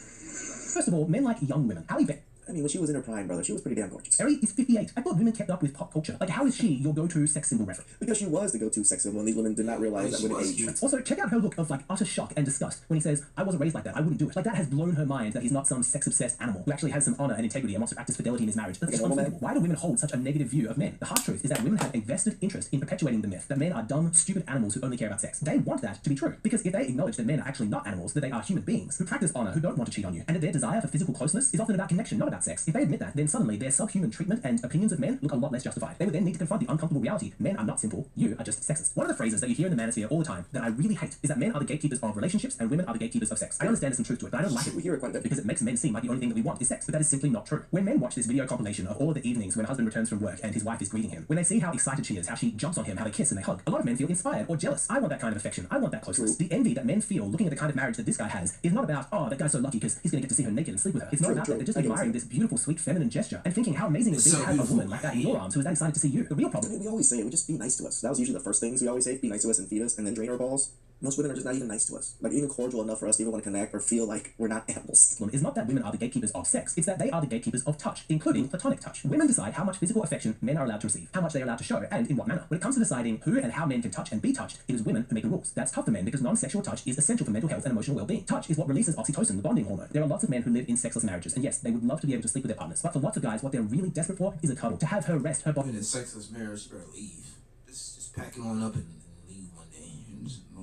S3: First of all, men like young women. Halle Berry.
S6: I mean, when she was in her prime, brother, she was pretty damn gorgeous.
S3: Berry is 58. I thought women kept up with pop culture. Like, how is she your go-to sex symbol reference?
S6: Because she was the go-to sex symbol, and these women did not realize that women age.
S3: Also, check out her look of, like, utter shock and disgust when he says, I wasn't raised like that, I wouldn't do it. Like, that has blown her mind that he's not some sex-obsessed animal who actually has some honor and integrity and wants to practice fidelity in his marriage. That's just unthinkable. Why do women hold such a negative view of men? The harsh truth is that women have a vested interest in perpetuating the myth that men are dumb, stupid animals who only care about sex. They want that to be true. Because if they acknowledge that men are actually not animals, that they are human beings who practice honor, who don't want to cheat on you, and that their desire for physical closeness is often about connection, not about sex. If they admit that, then suddenly their subhuman treatment and opinions of men look a lot less justified. They would then need to confront the uncomfortable reality. Men are not simple. You are just sexist. One of the phrases that you hear in the manosphere all the time that I really hate is that men are the gatekeepers of relationships and women are the gatekeepers of sex. I understand there's some truth to it, but I don't like it.
S6: We hear it quite a bit.
S3: Because it makes men seem like the only thing that we want is sex, but that is simply not true. When men watch this video compilation of all of the evenings when a husband returns from work and his wife is greeting him, when they see how excited she is, how she jumps on him, how they kiss and they hug, a lot of men feel inspired or jealous. I want that kind of affection. I want that closeness. The envy that men feel looking at the kind of marriage that this guy has is not about, oh, that guy's so lucky because he's going to get to see her naked and sleep with her. It's not about that. They're just admiring this beautiful, sweet, feminine gesture and thinking how amazing it would be to have a woman like that in your arms who is that excited to see you. The real problem.
S6: We always say it. We just be nice to us. That was usually the first things we always say. Be nice to us and feed us and then drain our balls. Most women are just not even nice to us. Like, even cordial enough for us to even want to connect or feel like we're not animals.
S3: Is not that women are the gatekeepers of sex. It's that they are the gatekeepers of touch, including platonic touch. Women decide how much physical affection men are allowed to receive, how much they are allowed to show, and in what manner. When it comes to deciding who and how men can touch and be touched, it is women who make the rules. That's tough for men because non-sexual touch is essential for mental health and emotional well-being. Touch is what releases oxytocin, the bonding hormone. There are lots of men who live in sexless marriages, and yes, they would love to be able to sleep with their partners. But for lots of guys, what they're really desperate for is a cuddle. To have her rest her body.
S1: In a sexless marriage, you better leave. Just pack it on up and leave one day.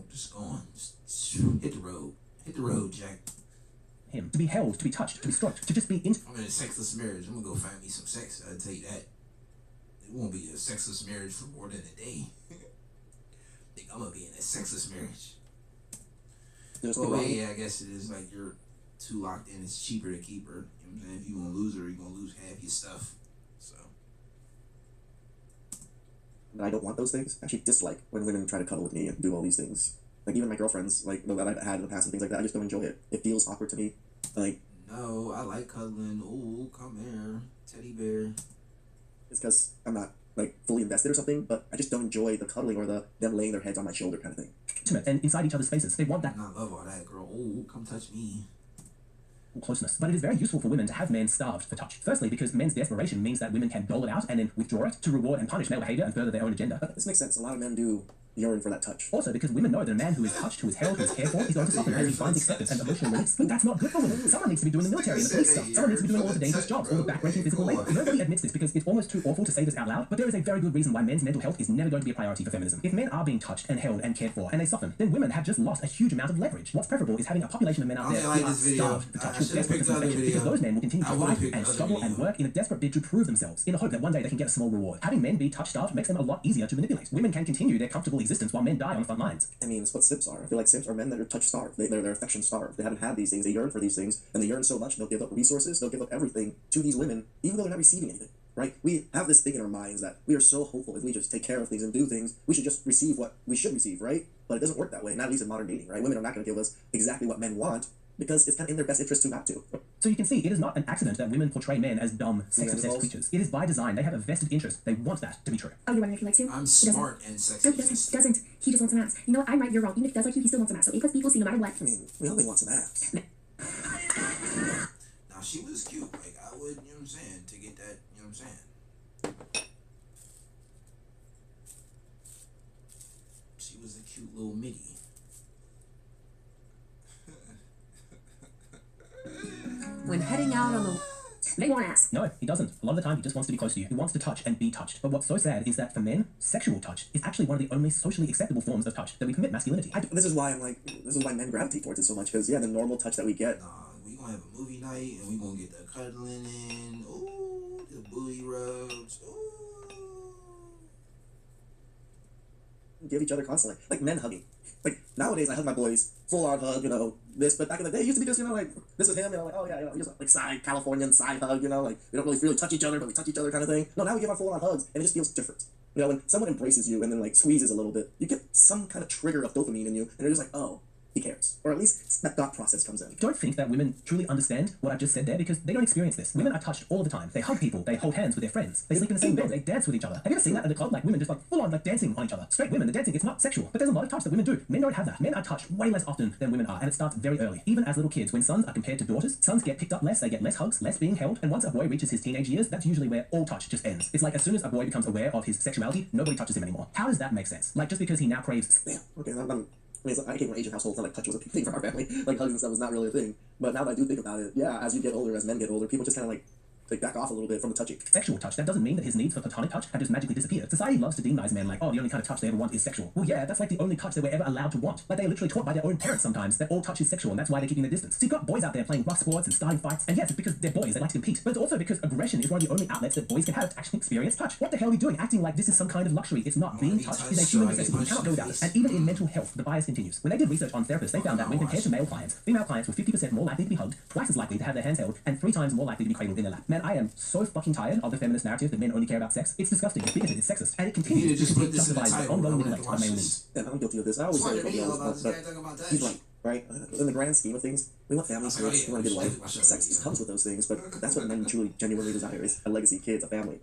S1: Just go on. Just hit the road. Hit the road, Jack.
S3: Him. To be held, to be touched, to be stroked, to just be in.
S1: I'm in a sexless marriage. I'm gonna go find me some sex. I'll tell you that. It won't be a sexless marriage for more than a day. Think I'm gonna be in a sexless marriage. Well, yeah, I guess it is like you're too locked in. It's cheaper to keep her. You know what I'm saying? If you gonna lose her, you're gonna lose half your stuff. So.
S6: And I don't want those things. I actually dislike when women try to cuddle with me and do all these things. Like, even my girlfriends, like, that I've had in the past and things like that, I just don't enjoy it. It feels awkward to me. Like...
S1: No, I like cuddling. Ooh, come here. Teddy bear.
S6: It's because I'm not, like, fully invested or something, but I just don't enjoy the cuddling or them laying their heads on my shoulder kind of thing.
S3: And inside each other's faces. They want that.
S1: I love all that, girl. Ooh, come touch me.
S3: Closeness. But it is very useful for women to have men starved for touch. Firstly, because men's desperation means that women can dole it out and then withdraw it to reward and punish male behavior and further their own agenda.
S6: This makes sense. A lot of men do, yearn for that touch.
S13: Also, because women know that a man who is touched, who is held, who is cared for, is going to soften as he finds acceptance and emotional release. But that's not good for women. Someone needs to be doing the military and the police stuff. Someone needs to be doing all the dangerous jobs, all the backbreaking physical labor. Nobody admits this because it's almost too awful to say this out loud, but there is a very good reason why men's mental health is never going to be a priority for feminism. If men are being touched and held and cared for and they soften, then women have just lost a huge amount of leverage. What's preferable is having a population of men out there who are starved for touch, who desperate for some affection, because those men will continue to fight and struggle and work in a desperate bid to prove themselves in the hope that one day they can get a small reward. Having men be touch-starved makes them a lot easier to manipulate. Women can continue their comfortable existence while men die on the front lines.
S6: I mean, it's what simps are. I feel like simps are men that are touch-starved. They're affection-starved. They haven't had these things. They yearn for these things, and they yearn so much they'll give up resources, they'll give up everything to these women, even though they're not receiving anything. Right? We have this thing in our minds that we are so hopeful if we just take care of things and do things, we should just receive what we should receive, right? But it doesn't work that way, not at least in modern dating, right? Women are not going to give us exactly what men want because it's kind of in their best interest to not to.
S13: So you can see, it is not an accident that women portray men as dumb, sex-obsessed creatures. It is by design. They have a vested interest. They want that to be true.
S2: Oh, you're wondering if he likes you?
S1: I'm smart and sexy.
S2: No, he doesn't. He just wants some ass. You know what? I'm right, you're wrong. Even if he does like you, he still wants some ass. So A plus B equals C no matter what.
S6: I mean, we only want some ass.
S1: Now, she was cute. Like, I would, you know what I'm saying, to get that, you know what I'm saying. She was a cute little MIDI.
S4: When heading out on the...
S2: They want ass.
S13: No, he doesn't. A lot of the time, he just wants to be close to you. He wants to touch and be touched. But what's so sad is that for men, sexual touch is actually one of the only socially acceptable forms of touch that we permit masculinity.
S6: This is why men gravitate towards it so much, because, yeah, the normal touch that we get.
S1: Nah, we gonna have a movie night, and we gonna get the cuddling in. Ooh, the booty rubs. Ooh.
S6: Give each other constantly. Like men hugging. Like, nowadays, I hug my boys, full-on hug, you know, this, but back in the day, it used to be just, you know, like, this is him, you know, like, oh, yeah, you know, just, like, side, Californian side hug, you know, like, we don't really touch each other, but we touch each other kind of thing. No, now we give our full-on hugs, and it just feels different. You know, when someone embraces you and then, like, squeezes a little bit, you get some kind of trigger of dopamine in you, and you're just like, oh, he cares. Or at least that thought process comes in.
S13: Don't think that women truly understand what I've just said there, because they don't experience this. Women are touched all the time. They hug people. They hold hands with their friends. They sleep in the same bed. They dance with each other. Have you ever seen that in the club? Like women just like full on like dancing on each other. Straight women, the dancing, it's not sexual. But there's a lot of touch that women do. Men don't have that. Men are touched way less often than women are, and it starts very early. Even as little kids, when sons are compared to daughters, sons get picked up less, they get less hugs, less being held, and once a boy reaches his teenage years, that's usually where all touch just ends. It's like as soon as a boy becomes aware of his sexuality, nobody touches him anymore. How does that make sense? Like just because he now craves...
S6: Yeah, okay, I mean, I came from an Asian household, so like touch was a big thing for our family. Like hugging and stuff was not really a thing. But now that I do think about it, yeah, as you get older, as men get older, people just kind of like back off a little bit from the touching.
S13: Sexual touch, that doesn't mean that his needs for platonic touch have just magically disappeared. Society loves to demonize men like, oh, the only kind of touch they ever want is sexual. Well, yeah, that's like the only touch they were ever allowed to want. Like they're literally taught by their own parents sometimes that all touch is sexual, and that's why they're keeping their distance. So you've got boys out there playing rough sports and starting fights, and yes, it's because they're boys, they like to compete. But it's also because aggression is one of the only outlets that boys can have to actually experience touch. What the hell are we doing? Acting like this is some kind of luxury. It's not. Being touched is a human necessity. You cannot go without it. And even in mental health, the bias continues. When they did research on therapists, they found that when compared to male clients, female clients were 50% more likely to be hugged, twice as likely to have their hands held, and 3 times more likely to be cradled in their lap. Man, I am so fucking tired of the feminist narrative that men only care about sex. It's disgusting, it's bigoted, it's sexist, and it continues to justify the ongoing neglect of male needs.
S6: Yeah, I'm guilty of this. I always say it, he's right, right? In the grand scheme of things, we want families, we want a good life. Sex comes with those things, but that's what men truly, genuinely desire, is a legacy, kids, a family.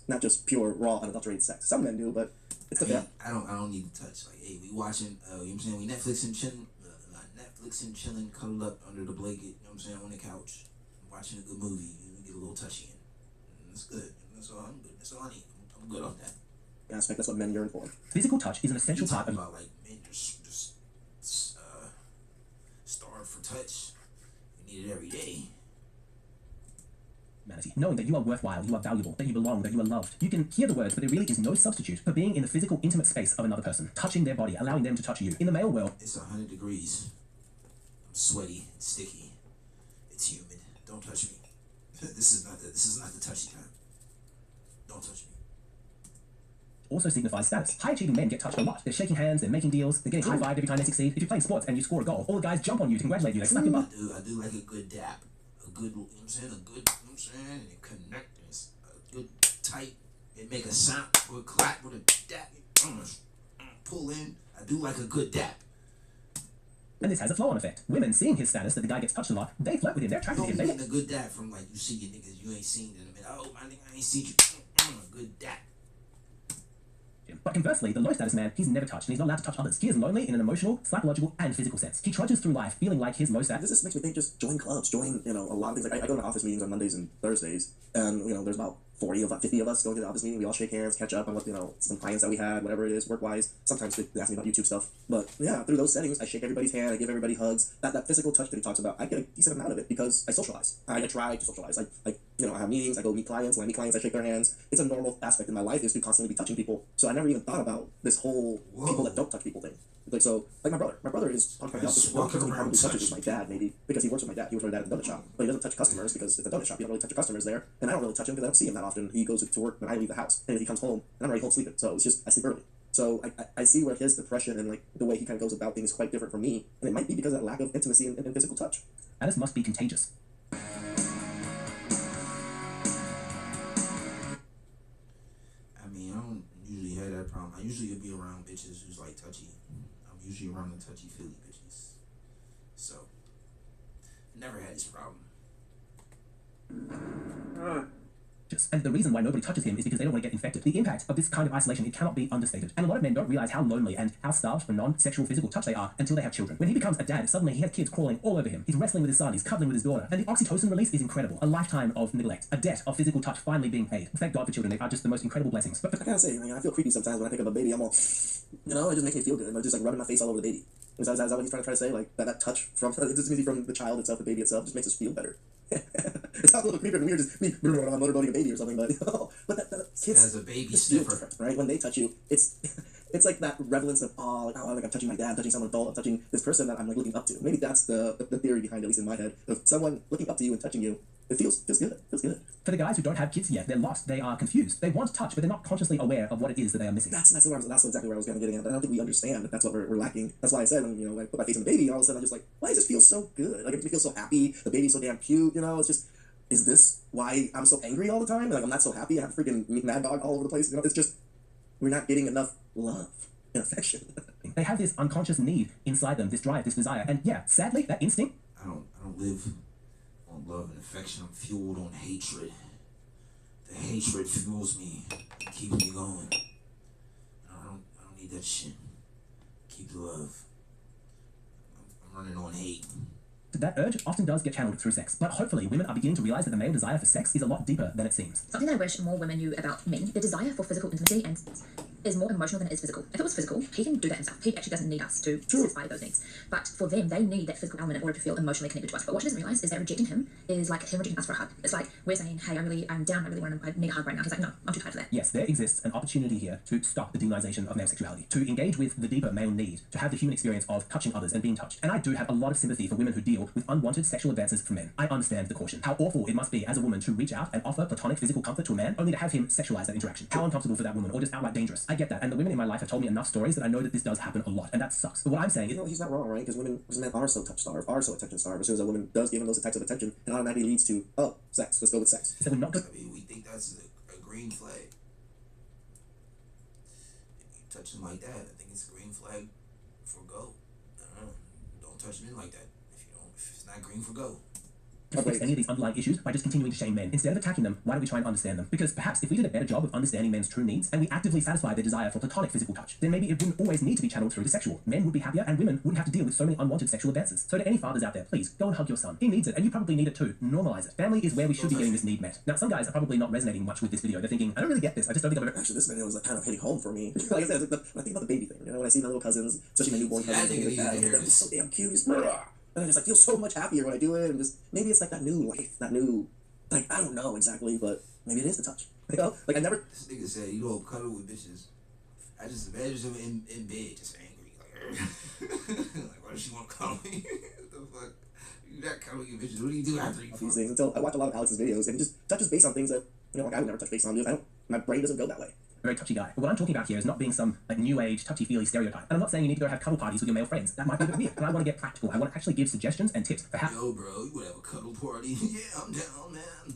S6: Not just pure, raw, unadulterated sex. Some men do, but it's the family.
S1: I don't need to touch. Like, hey, we watching, you know what I'm saying, we Netflix and chilling, cuddled up under the blanket, you know what I'm saying, on the couch, watching a good movie, we get a little touchy in. That's good. That's all I'm good. That's all I need. I'm good on that.
S6: Yeah, I think that's what men yearn for.
S13: Physical touch is an essential part of...
S1: about, like, men just starve for touch. We need it every day.
S13: Humanity. Knowing that you are worthwhile, you are valuable, that you belong, that you are loved. You can hear the words, but there really is no substitute for being in the physical, intimate space of another person, touching their body, allowing them to touch you. In the male world...
S1: It's 100 degrees. I'm sweaty, it's sticky. It's humid. Don't touch me. This is not the touchy time. Don't touch me.
S13: Also signifies status. High-achieving men get touched a lot. They're shaking hands, they're making deals, they're getting high-fived every time they succeed. If you're playing sports and you score a goal, all the guys jump on you to congratulate you, they slap your butt.
S1: I do like a good dap. A good, you know what I'm saying? A good, you know what I'm saying? And it connect, and it's a good tight, it make a sound, with a clap, with a dap, pull in. I do like a good dap.
S13: And this has a flow-on effect. Women, seeing his status that the guy gets touched a lot, they flirt with him, they're attracted to him.
S1: They get a good dap from, like, you see your niggas you ain't seen in a minute. Oh, my nigga, I ain't seen you. A good dap.
S13: But conversely, the low-status man, he's never touched, and he's not allowed to touch others. He is lonely in an emotional, psychological, and physical sense. He trudges through life feeling like his low status.
S6: This just makes me think, just join clubs, join, you know, a lot of things. Like, I go to office meetings on Mondays and Thursdays, and, you know, there's about 40 of 50 of us go to the office meeting. We all shake hands, catch up on what, some clients that we had, whatever it is, work-wise. Sometimes they ask me about YouTube stuff. But yeah, through those settings, I shake everybody's hand, I give everybody hugs. That physical touch that he talks about, I get a decent amount of it because I socialize. I try to socialize. I have meetings, I go meet clients. When I meet clients, I shake their hands. It's a normal aspect in my life is to constantly be touching people. So I never even thought about this whole people that don't touch people thing. Like my brother. My brother is probably touches is my dad, maybe, because he works with my dad. He works with my dad at the donut shop. But he doesn't touch customers because it's a donut shop. You don't really touch your customers there. And I don't really touch him because I don't see him that often. He goes to work when I leave the house. And he comes home, and I'm already home sleeping. So it's just, I sleep early. So I see where his depression and like the way he kind of goes about things is quite different from me. And it might be because of that lack of intimacy and physical touch.
S13: Alice must be contagious.
S1: I mean, I don't usually have that problem. I usually be around bitches who's like touchy. I'm usually around the touchy-feely bitches. So, never had this problem.
S13: And the reason why nobody touches him is because they don't want to get infected. The impact of this kind of isolation, it cannot be understated. And a lot of men don't realize how lonely and how starved for non-sexual physical touch they are until they have children. When he becomes a dad, suddenly he has kids crawling all over him. He's wrestling with his son, he's cuddling with his daughter. And the oxytocin release is incredible. A lifetime of neglect, a debt of physical touch finally being paid. Thank God for children, they are just the most incredible blessings. But
S6: I gotta say, I feel creepy sometimes when I pick up a baby. I'm all, it just makes me feel good. I'm just like rubbing my face all over the baby. Is that what he's trying to say? Like that touch from the child itself, the baby itself, just makes us feel better. It sounds a little creepy and weird, just me motorboating a baby or something, but that kids
S1: as a baby sniffer,
S6: right? When they touch you, it's like that relevance of like I'm touching my dad, I'm touching someone adult, I'm touching this person that I'm like looking up to. Maybe that's the theory behind it, at least in my head, of someone looking up to you and touching you. It feels good.
S13: For the guys who don't have kids yet, they're lost. They are confused. They want touch, but they're not consciously aware of what it is that they are missing.
S6: That's exactly where I was getting at. I don't think we understand that that's what we're lacking. That's why I said when I put my face on the baby, all of a sudden I'm just like, why does this feel so good? Like it makes me feel so happy. The baby's so damn cute. It's just, is this why I'm so angry all the time? Like I'm not so happy. I have a freaking mad dog all over the place. It's just we're not getting enough love and affection.
S13: They have this unconscious need inside them, this drive, this desire, and yeah, sadly, that instinct.
S1: I don't live on love and affection. I'm fueled on hatred. The hatred fuels me, keeps me going. I don't need that shit. Keep the love. I'm running on hate.
S13: That urge often does get channeled through sex, but hopefully women are beginning to realize that the male desire for sex is a lot deeper than it seems.
S10: Something that I wish more women knew about men, the desire for physical intimacy and is more emotional than it is physical. If it was physical, he can do that himself. He actually doesn't need us to satisfy those needs. But for them, they need that physical element in order to feel emotionally connected to us. But what she doesn't realize is that rejecting him is like him rejecting us for a hug. It's like we're saying, hey, I'm down, I need a hug right now. He's like, no, I'm too tired for that.
S13: Yes, there exists an opportunity here to stop the demonization of male sexuality, to engage with the deeper male need, to have the human experience of touching others and being touched. And I do have a lot of sympathy for women who deal with unwanted sexual advances from men. I understand the caution. How awful it must be as a woman to reach out and offer platonic physical comfort to a man, only to have him sexualize that interaction. How uncomfortable for that woman, or just outright dangerous. I get that, and the women in my life have told me enough stories that I know that this does happen a lot, and that sucks. But what I'm saying is,
S6: he's not wrong, right? Because men are so touch-starved, are so attention-starved. As soon as a woman does give him those types of attention, it automatically leads to, sex. Let's go with sex.
S13: So we're not
S1: I mean, we think that's a green flag. If you touch him like that, I think it's a green flag for go. Don't touch men like that. If it's not green for go.
S13: Fix any of these underlying issues by just continuing to shame men. Instead of attacking them, why don't we try and understand them? Because perhaps if we did a better job of understanding men's true needs and we actively satisfy their desire for platonic physical touch, then maybe it wouldn't always need to be channeled through the sexual. Men would be happier and women wouldn't have to deal with so many unwanted sexual advances. So to any fathers out there, please go and hug your son. He needs it, and you probably need it too. Normalize it. Family is where we should be getting this need met. Now, some guys are probably not resonating much with this video. They're thinking, I don't really get this. I just don't think I've ever...
S6: Actually, this video was kind of hitting home for me. Like I said, when I think about the baby thing, when I see my little cousins, especially my newborn cousins, it's so damn cute. And I just feel so much happier when I do it, and just maybe it's like that new life, I don't know exactly, but maybe it is the touch. I never.
S1: This nigga said you don't cuddle with bitches. I just imagine him in bed, just angry, like why does she want to cuddle me? What the fuck? You not cuddling with bitches. What do you do after you?
S6: These things. Until I watch a lot of Alex's videos, and he just touches base on things that I would never touch base on. My brain doesn't go that way.
S13: Very touchy guy. But what I'm talking about here is not being some new age touchy-feely stereotype. And I'm not saying you need to go have cuddle parties with your male friends. That might be a bit weird. But I want to get practical. I want to actually give suggestions and tips for how...
S1: Yo, bro, you would have a cuddle party. Yeah, I'm down, man.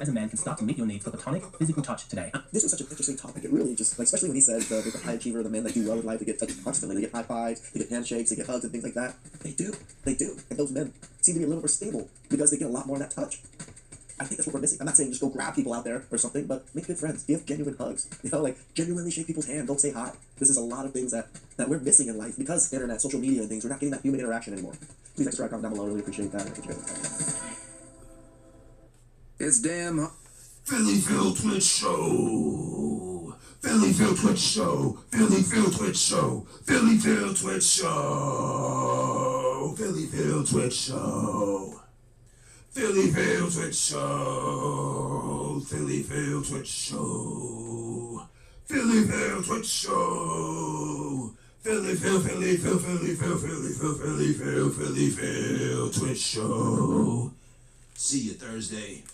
S13: As a man can start to meet your needs for platonic physical touch today.
S6: This was such an interesting topic. It really just, especially when he said the high achiever, the men that do well in life, they get touched constantly. They get high fives, they get handshakes, they get hugs and things like that. They do. And those men seem to be a little more stable because they get a lot more of that touch. I think that's what we're missing. I'm not saying just go grab people out there or something, but make good friends. Give genuine hugs. Genuinely shake people's hand. Don't say hi. This is a lot of things that we're missing in life because internet, social media, and things. We're not getting that human interaction anymore. Please subscribe, comment down below. I really appreciate that.
S14: It's damn.
S1: Philly Phil Twitch Show. Philly Phil Twitch Show. Philly Phil Twitch Show. Philly Phil Twitch Show. Philly Phil Twitch Show. Philly Phil Twitch Show. Philly Phil Twitch Show. Philly Phil Twitch Show. Philly Phil Twitch Show. See you Thursday.